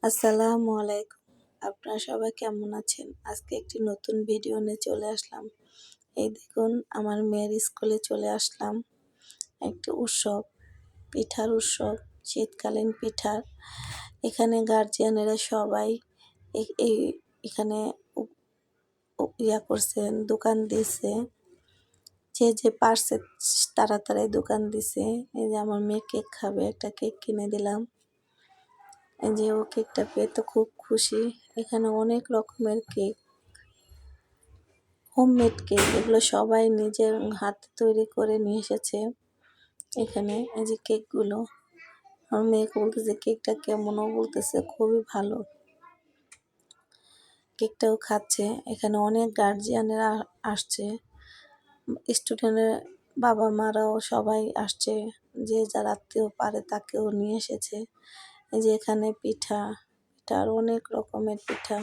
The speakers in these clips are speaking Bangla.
আসসালামু আলাইকুম। আপনারা সবাই কেমন আছেন? আজকে একটি নতুন ভিডিও নিয়ে চলে আসলাম। এই দেখুন আমার মেয়ের স্কুলে চলে আসলাম। একটি উৎসব, পিঠার উৎসব, শীতকালীন পিঠার। এখানে গার্জিয়ানেরা সবাই এ এই এখানে উ উ ইয়া করছেন, দোকান দিছে। যে পারছে তারা দোকান দিছে। এই যে আমার মেয়ে কেক খাবে, একটা কেক কিনে দিলাম। এই যে ও কেকটা পেয়ে তো খুব খুশি। এখানে অনেক রকমের কেক, হোমমেড কেক, এগুলো সবাই নিজের হাতে তৈরি করে নিয়ে এসেছে। এখানে এই যে কেকগুলো, আমার মেয়েকে বলতেছে কেকটা কেমন, ও বলতেছে খুবই ভালো। কেকটাও খাচ্ছে। এখানে অনেক গার্জিয়ানেরা আসছে, স্টুডেন্টের বাবা মারাও সবাই আসছে, যে যার আত্মীয় পারে তাকেও নিয়ে এসেছে। এই যে এখানে পিঠার অনেক রকমের পিঠা।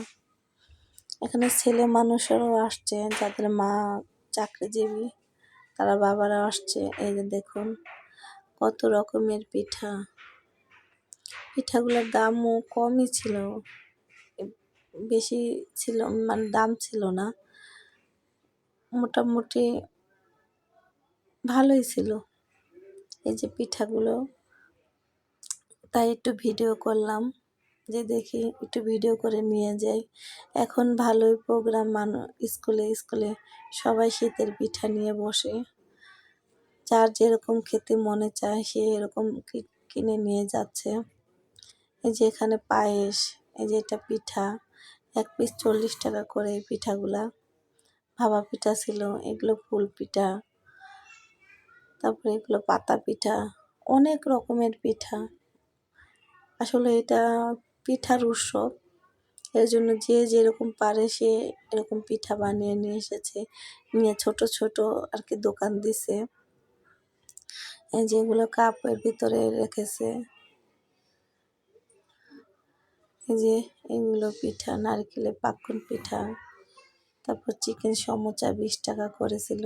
এখানে ছেলে মানুষেরও আসছে, যাদের মা চাকরিজীবী, তারা বাবারা আসছে। এই যে দেখুন কত রকমের পিঠা। পিঠাগুলোর দামও কমই ছিল, বেশি ছিল, মানে দাম ছিল না, মোটামুটি ভালোই ছিল এই যে পিঠাগুলো। তাই একটু ভিডিও করলাম, যে দেখি একটু ভিডিও করে নিয়ে যাই। এখন ভালোই প্রোগ্রাম, স্কুলে সবাই শীতের পিঠা নিয়ে বসে, যার যেরকম খেতে মনে চায় সে এরকম কিনে নিয়ে যাচ্ছে। এই যে এখানে পায়েস, এই যে এটা পিঠা, এক পিস 40 টাকা করে এই পিঠাগুলা। ভাপা পিঠা ছিল, এগুলো ফুল পিঠা, তারপরে এগুলো পাতা পিঠা, অনেক রকমের পিঠা। আসলে এটা পিঠার উৎসব, এর জন্য যে যেরকম পারে সে এরকম পিঠা বানিয়ে নিয়ে এসেছে, নিয়ে ছোট ছোট আর কি দোকান দিছে। এই যেগুলো কাপের ভিতরে রেখেছে। এই যে এগুলো পিঠা, নারকেলের পাক্কন পিঠা, তারপর চিকেন সমোচা 20 টাকা করেছিল।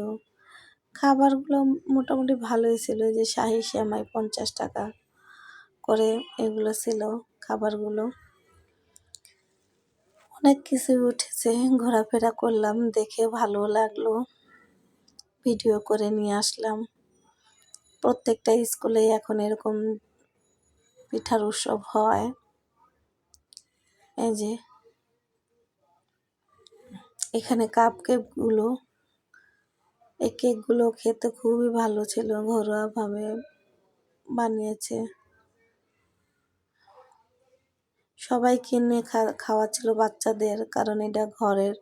খাবারগুলো মোটামুটি ভালোই ছিল। যে শাহি সেমাই 50 টাকা করে এগুলো ছিল খাবারগুলো। অনেক কিছু উঠেছে, ঘোরাফেরা করলাম, দেখে ভালো লাগলো, ভিডিও করে নিয়ে আসলাম। প্রত্যেকটা স্কুলে এখন এরকম পিঠার উৎসব হয়। এই যে এখানে কাপ কেকগুলো, এই কেকগুলো খেতে খুবই ভালো ছিল, ঘরোয়াভাবে বানিয়েছে। সবাই কিনে খাওয়াচ্ছিল বাচ্চাদের, কারণ এটা ঘরের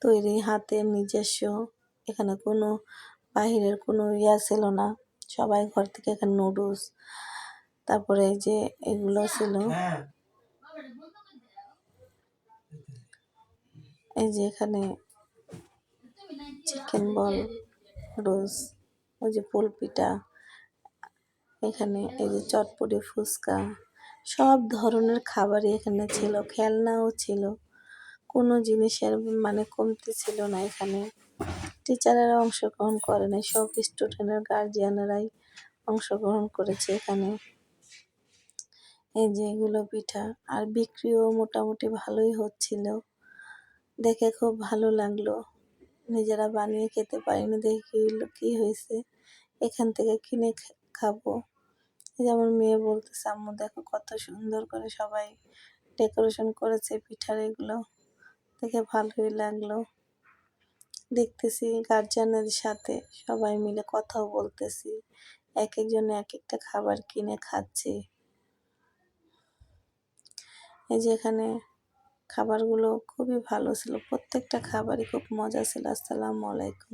তৈরি, হাতের নিজস্ব। এখানে কোনো বাহিরের কোনো ইয়া ছিল না, সবাই ঘর থেকে এখানে নুডলস, তারপরে এই যে এগুলো ছিল, এই যে এখানে চিকেন বল, রোজ, ওই যে পোল পিঠা, এখানে এই যে চটপটি, ফুচকা, সব ধরনের খাবারই এখানে ছিল, খেলনাও ছিল, কোনো জিনিসের মানে কমতি ছিল না এখানে। টিচারেরা অংশগ্রহণ করে নাই, সব স্টুডেন্টের গার্জিয়ানেরাই অংশগ্রহণ করেছে এখানে। এই যে এগুলো পিঠা, আর বিক্রিও মোটামুটি ভালোই হচ্ছিল, দেখে খুব ভালো লাগলো। নিজেরা বানিয়ে খেতে পারিনি, দেখে কি হয়েছে, এখান থেকে কিনে খাবো। এই যে আমার মেয়ে বলতেছে আম্মু দেখো কত সুন্দর করে সবাই ডেকোরেশন করেছে পিঠার, এগুলো দেখে ভালোই লাগলো। দেখতেছি গার্জিয়ানের সাথে সবাই মিলে কথাও বলতেছি, এক একজন এক একটা খাবার কিনে খাচ্ছে। এই যে এখানে খাবারগুলো খুবই ভালো ছিল, প্রত্যেকটা খাবারই খুব মজা ছিল। আসসালামু আলাইকুম।